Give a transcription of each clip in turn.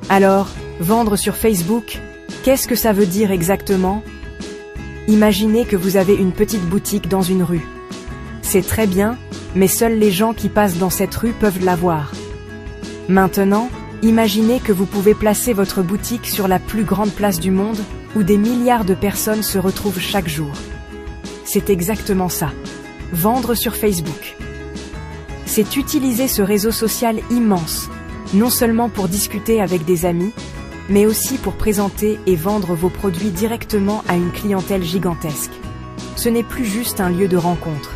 Alors, vendre sur Facebook, qu'est-ce que ça veut dire exactement? Imaginez que vous avez une petite boutique dans une rue. C'est très bien, mais seuls les gens qui passent dans cette rue peuvent la voir. Maintenant, imaginez que vous pouvez placer votre boutique sur la plus grande place du monde, où des milliards de personnes se retrouvent chaque jour. C'est exactement ça. Vendre sur Facebook. C'est utiliser ce réseau social immense, non seulement pour discuter avec des amis, mais aussi pour présenter et vendre vos produits directement à une clientèle gigantesque. Ce n'est plus juste un lieu de rencontre.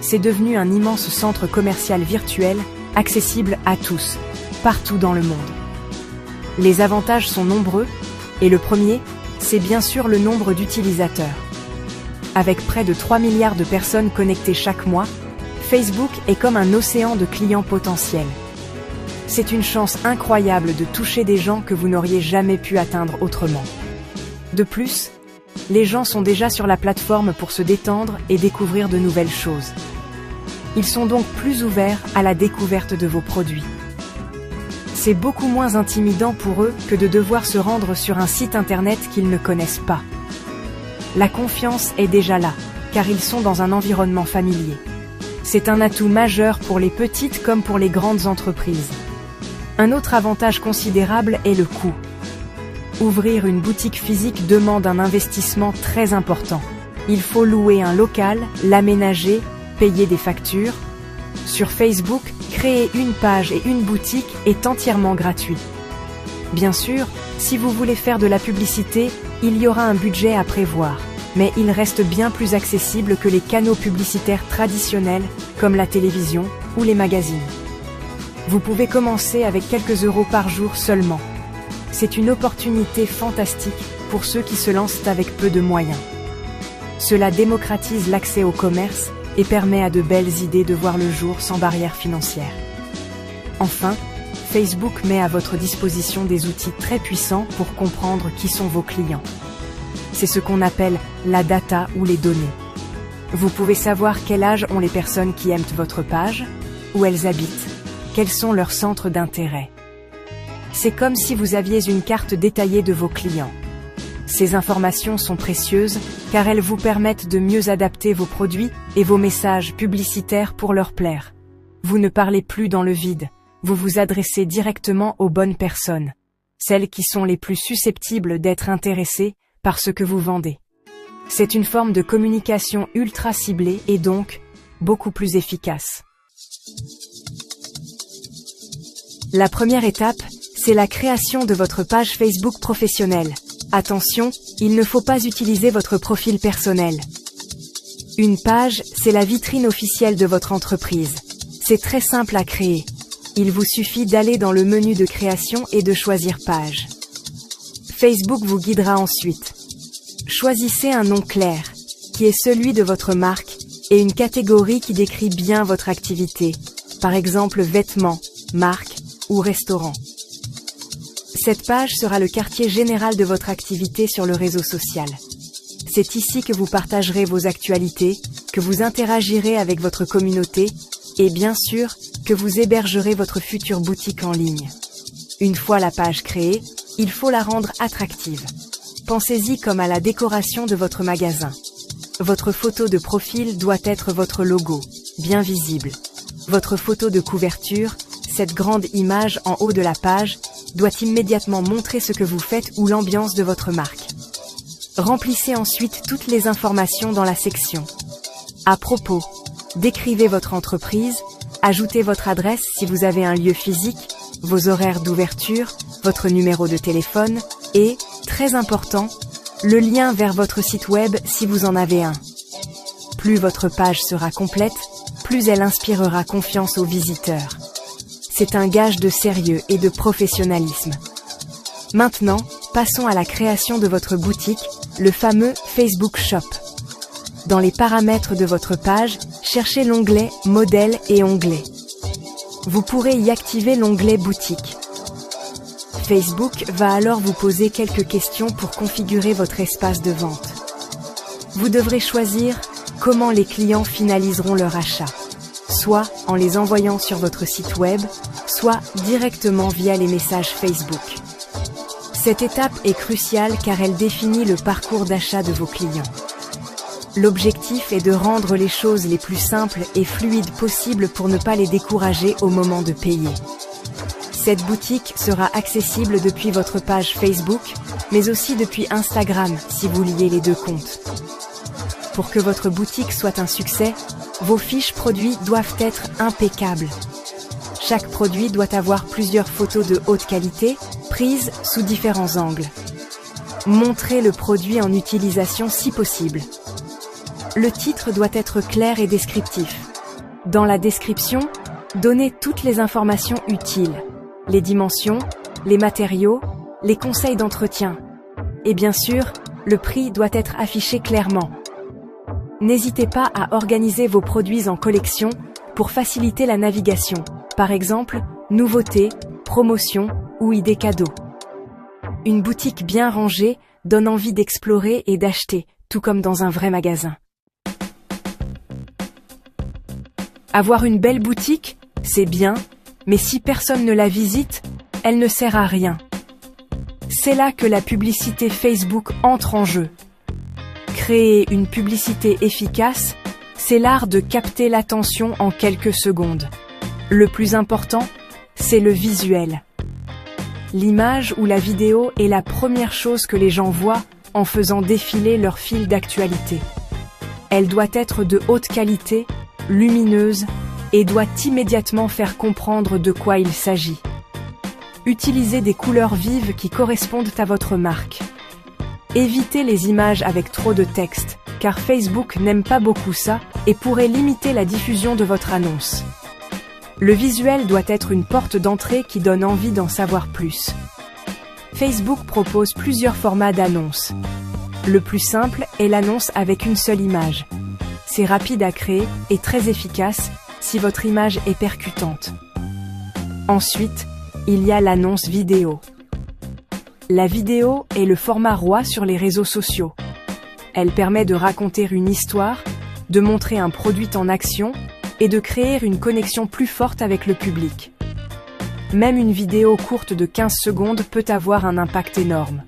C'est devenu un immense centre commercial virtuel, accessible à tous, partout dans le monde. Les avantages sont nombreux, et le premier, c'est bien sûr le nombre d'utilisateurs. Avec près de 3 milliards de personnes connectées chaque mois, Facebook est comme un océan de clients potentiels. C'est une chance incroyable de toucher des gens que vous n'auriez jamais pu atteindre autrement. De plus, les gens sont déjà sur la plateforme pour se détendre et découvrir de nouvelles choses. Ils sont donc plus ouverts à la découverte de vos produits. C'est beaucoup moins intimidant pour eux que de devoir se rendre sur un site internet qu'ils ne connaissent pas. La confiance est déjà là, car ils sont dans un environnement familier. C'est un atout majeur pour les petites comme pour les grandes entreprises. Un autre avantage considérable est le coût. Ouvrir une boutique physique demande un investissement très important. Il faut louer un local, l'aménager, payer des factures. Sur Facebook, créer une page et une boutique est entièrement gratuit. Bien sûr, si vous voulez faire de la publicité, il y aura un budget à prévoir, mais il reste bien plus accessible que les canaux publicitaires traditionnels comme la télévision ou les magazines. Vous pouvez commencer avec quelques euros par jour seulement. C'est une opportunité fantastique pour ceux qui se lancent avec peu de moyens. Cela démocratise l'accès au commerce et permet à de belles idées de voir le jour sans barrière financière. Enfin, Facebook met à votre disposition des outils très puissants pour comprendre qui sont vos clients. C'est ce qu'on appelle la data ou les données. Vous pouvez savoir quel âge ont les personnes qui aiment votre page, où elles habitent, quels sont leurs centres d'intérêt. C'est comme si vous aviez une carte détaillée de vos clients. Ces informations sont précieuses car elles vous permettent de mieux adapter vos produits et vos messages publicitaires pour leur plaire. Vous ne parlez plus dans le vide, vous vous adressez directement aux bonnes personnes, celles qui sont les plus susceptibles d'être intéressées par ce que vous vendez. C'est une forme de communication ultra ciblée et donc beaucoup plus efficace. La première étape, c'est la création de votre page Facebook professionnelle. Attention, il ne faut pas utiliser votre profil personnel. Une page, c'est la vitrine officielle de votre entreprise. C'est très simple à créer. Il vous suffit d'aller dans le menu de création et de choisir page. Facebook vous guidera ensuite. Choisissez un nom clair, qui est celui de votre marque, et une catégorie qui décrit bien votre activité, par exemple vêtements, marque ou restaurant. Cette page sera le quartier général de votre activité sur le réseau social. C'est ici que vous partagerez vos actualités, que vous interagirez avec votre communauté et bien sûr que vous hébergerez votre future boutique en ligne. Une fois la page créée, il faut la rendre attractive. Pensez-y comme à la décoration de votre magasin. Votre photo de profil doit être votre logo, bien visible. Votre photo de couverture, cette grande image en haut de la page, doit immédiatement montrer ce que vous faites ou l'ambiance de votre marque. Remplissez ensuite toutes les informations dans la section. À propos, décrivez votre entreprise, ajoutez votre adresse si vous avez un lieu physique, vos horaires d'ouverture, votre numéro de téléphone et, très important, le lien vers votre site web si vous en avez un. Plus votre page sera complète, plus elle inspirera confiance aux visiteurs. C'est un gage de sérieux et de professionnalisme. Maintenant, passons à la création de votre boutique, le fameux Facebook Shop. Dans les paramètres de votre page, cherchez l'onglet « Modèles » et « Onglets ». Vous pourrez y activer l'onglet « Boutique ». Facebook va alors vous poser quelques questions pour configurer votre espace de vente. Vous devrez choisir comment les clients finaliseront leur achat, soit en les envoyant sur votre site web, soit directement via les messages Facebook. Cette étape est cruciale car elle définit le parcours d'achat de vos clients. L'objectif est de rendre les choses les plus simples et fluides possibles pour ne pas les décourager au moment de payer. Cette boutique sera accessible depuis votre page Facebook, mais aussi depuis Instagram si vous liez les deux comptes. Pour que votre boutique soit un succès, vos fiches produits doivent être impeccables. Chaque produit doit avoir plusieurs photos de haute qualité, prises sous différents angles. Montrez le produit en utilisation si possible. Le titre doit être clair et descriptif. Dans la description, donnez toutes les informations utiles. Les dimensions, les matériaux, les conseils d'entretien. Et bien sûr, le prix doit être affiché clairement. N'hésitez pas à organiser vos produits en collection pour faciliter la navigation. Par exemple, nouveautés, promotions ou idées cadeaux. Une boutique bien rangée donne envie d'explorer et d'acheter, tout comme dans un vrai magasin. Avoir une belle boutique, c'est bien, mais si personne ne la visite, elle ne sert à rien. C'est là que la publicité Facebook entre en jeu. Créer une publicité efficace, c'est l'art de capter l'attention en quelques secondes. Le plus important, c'est le visuel. L'image ou la vidéo est la première chose que les gens voient en faisant défiler leur fil d'actualité. Elle doit être de haute qualité, lumineuse, et doit immédiatement faire comprendre de quoi il s'agit. Utilisez des couleurs vives qui correspondent à votre marque. Évitez les images avec trop de texte, car Facebook n'aime pas beaucoup ça et pourrait limiter la diffusion de votre annonce. Le visuel doit être une porte d'entrée qui donne envie d'en savoir plus. Facebook propose plusieurs formats d'annonces. Le plus simple est l'annonce avec une seule image. C'est rapide à créer et très efficace si votre image est percutante. Ensuite, il y a l'annonce vidéo. La vidéo est le format roi sur les réseaux sociaux. Elle permet de raconter une histoire, de montrer un produit en action et de créer une connexion plus forte avec le public. Même une vidéo courte de 15 secondes peut avoir un impact énorme.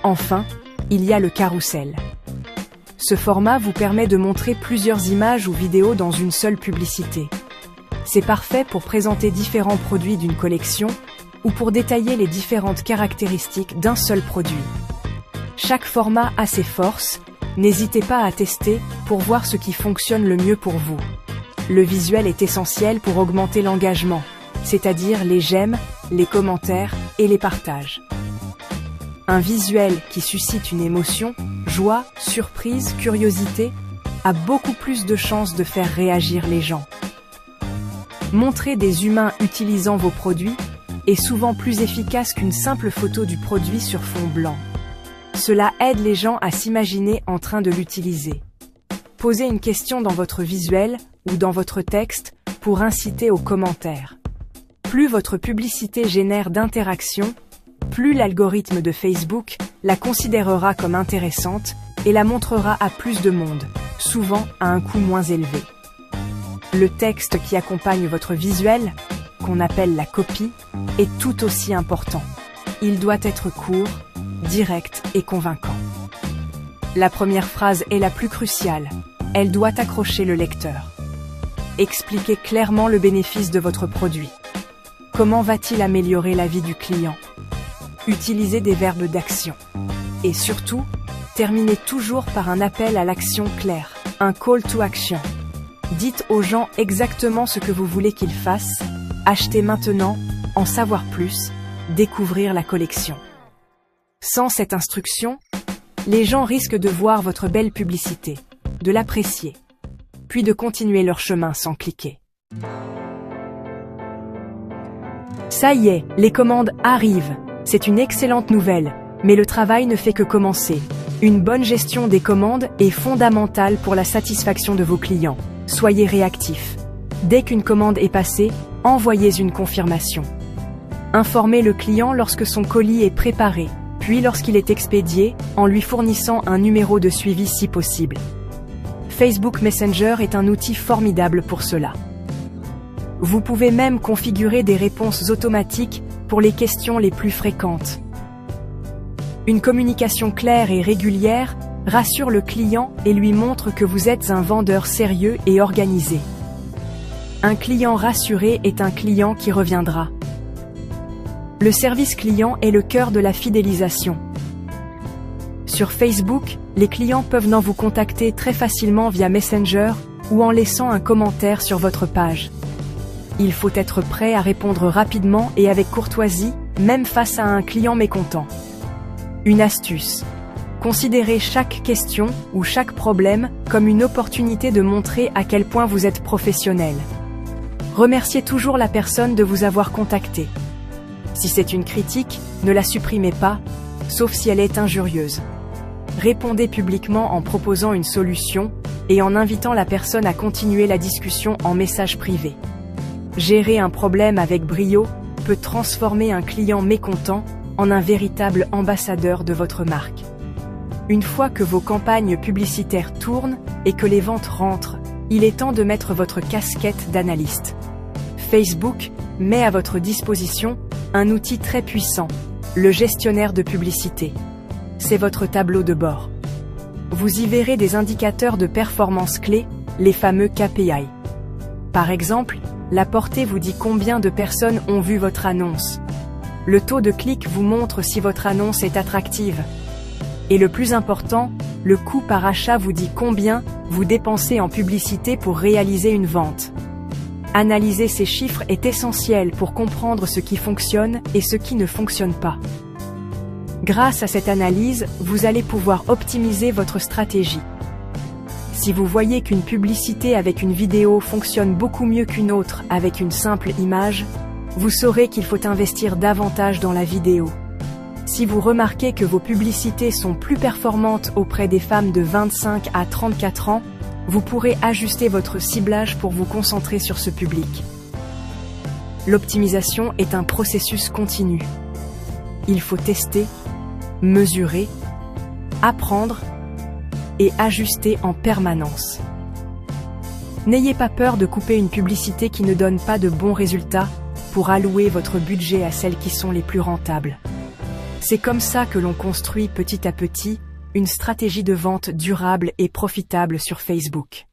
Enfin, il y a le carrousel. Ce format vous permet de montrer plusieurs images ou vidéos dans une seule publicité. C'est parfait pour présenter différents produits d'une collection ou pour détailler les différentes caractéristiques d'un seul produit. Chaque format a ses forces, n'hésitez pas à tester pour voir ce qui fonctionne le mieux pour vous. Le visuel est essentiel pour augmenter l'engagement, c'est-à-dire les j'aime, les commentaires et les partages. Un visuel qui suscite une émotion, joie, surprise, curiosité, a beaucoup plus de chances de faire réagir les gens. Montrer des humains utilisant vos produits est souvent plus efficace qu'une simple photo du produit sur fond blanc. Cela aide les gens à s'imaginer en train de l'utiliser. Posez une question dans votre visuel ou dans votre texte pour inciter aux commentaires. Plus votre publicité génère d'interactions, plus l'algorithme de Facebook la considérera comme intéressante et la montrera à plus de monde, souvent à un coût moins élevé. Le texte qui accompagne votre visuel, qu'on appelle la copie, est tout aussi important. Il doit être court, direct et convaincant. La première phrase est la plus cruciale. Elle doit accrocher le lecteur. Expliquez clairement le bénéfice de votre produit. Comment va-t-il améliorer la vie du client ? Utilisez des verbes d'action. Et surtout, terminez toujours par un appel à l'action clair, un call to action. Dites aux gens exactement ce que vous voulez qu'ils fassent, acheter maintenant, en savoir plus, découvrir la collection. Sans cette instruction, les gens risquent de voir votre belle publicité, de l'apprécier, puis de continuer leur chemin sans cliquer. Ça y est, les commandes arrivent. C'est une excellente nouvelle, mais le travail ne fait que commencer. Une bonne gestion des commandes est fondamentale pour la satisfaction de vos clients. Soyez réactifs. Dès qu'une commande est passée, envoyez une confirmation. Informez le client lorsque son colis est préparé, puis lorsqu'il est expédié, en lui fournissant un numéro de suivi si possible. Facebook Messenger est un outil formidable pour cela. Vous pouvez même configurer des réponses automatiques pour les questions les plus fréquentes. Une communication claire et régulière rassure le client et lui montre que vous êtes un vendeur sérieux et organisé. Un client rassuré est un client qui reviendra. Le service client est le cœur de la fidélisation. Sur Facebook, les clients peuvent vous contacter très facilement via Messenger ou en laissant un commentaire sur votre page. Il faut être prêt à répondre rapidement et avec courtoisie, même face à un client mécontent. Une astuce. Considérez chaque question ou chaque problème comme une opportunité de montrer à quel point vous êtes professionnel. Remerciez toujours la personne de vous avoir contacté. Si c'est une critique, ne la supprimez pas, sauf si elle est injurieuse. Répondez publiquement en proposant une solution et en invitant la personne à continuer la discussion en message privé. Gérer un problème avec brio peut transformer un client mécontent en un véritable ambassadeur de votre marque. Une fois que vos campagnes publicitaires tournent et que les ventes rentrent, il est temps de mettre votre casquette d'analyste. Facebook met à votre disposition un outil très puissant, le gestionnaire de publicité. C'est votre tableau de bord. Vous y verrez des indicateurs de performance clés, les fameux KPI. Par exemple, la portée vous dit combien de personnes ont vu votre annonce. Le taux de clic vous montre si votre annonce est attractive. Et le plus important, le coût par achat vous dit combien vous dépensez en publicité pour réaliser une vente. Analyser ces chiffres est essentiel pour comprendre ce qui fonctionne et ce qui ne fonctionne pas. Grâce à cette analyse, vous allez pouvoir optimiser votre stratégie. Si vous voyez qu'une publicité avec une vidéo fonctionne beaucoup mieux qu'une autre avec une simple image, vous saurez qu'il faut investir davantage dans la vidéo. Si vous remarquez que vos publicités sont plus performantes auprès des femmes de 25 à 34 ans, vous pourrez ajuster votre ciblage pour vous concentrer sur ce public. L'optimisation est un processus continu. Il faut tester, mesurer, apprendre et ajuster en permanence. N'ayez pas peur de couper une publicité qui ne donne pas de bons résultats pour allouer votre budget à celles qui sont les plus rentables. C'est comme ça que l'on construit petit à petit une stratégie de vente durable et profitable sur Facebook.